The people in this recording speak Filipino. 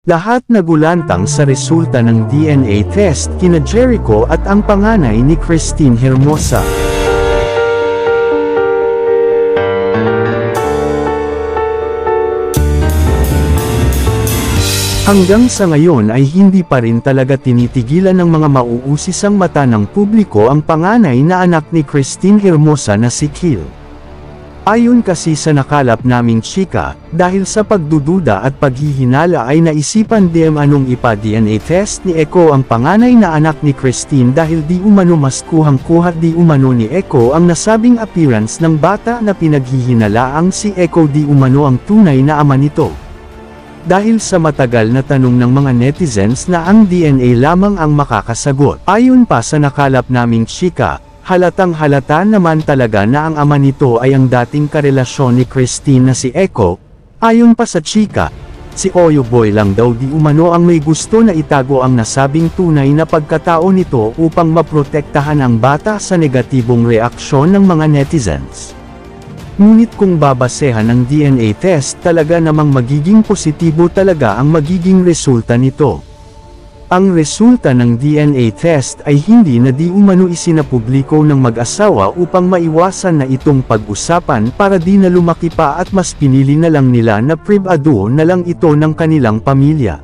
Lahat nagulantang sa resulta ng DNA test kina Jericho at ang panganay ni Christine Hermosa. Hanggang sa ngayon ay hindi pa rin talaga tinitigilan ng mga mauusisang mata ng publiko ang panganay na anak ni Christine Hermosa na si Kill. Ayon kasi sa nakalap naming chika, dahil sa pagdududa at paghihinala ay naisipan din anong ipa-DNA test ni Echo ang panganay na anak ni Christine dahil di umano mas kuhang-kuha di umano ni Echo ang nasabing appearance ng bata na pinaghihinalaang si Echo di umano ang tunay na ama nito. Dahil sa matagal na tanong ng mga netizens na ang DNA lamang ang makakasagot. Ayon pa sa nakalap naming chika, halatang halata naman talaga na ang ama nito ay ang dating karelasyon ni Christine na si Echo. Ayon pa sa chika, si Oyo Boy lang daw di umano ang may gusto na itago ang nasabing tunay na pagkatao nito upang maprotektahan ang bata sa negatibong reaksyon ng mga netizens. Ngunit kung babasehan ng DNA test talaga namang magiging positibo talaga ang magiging resulta nito. Ang resulta ng DNA test ay hindi na di umano isinapubliko ng mag-asawa upang maiwasan na itong pag-usapan para di na lumaki pa at mas pinili na lang nila na privado na lang ito ng kanilang pamilya.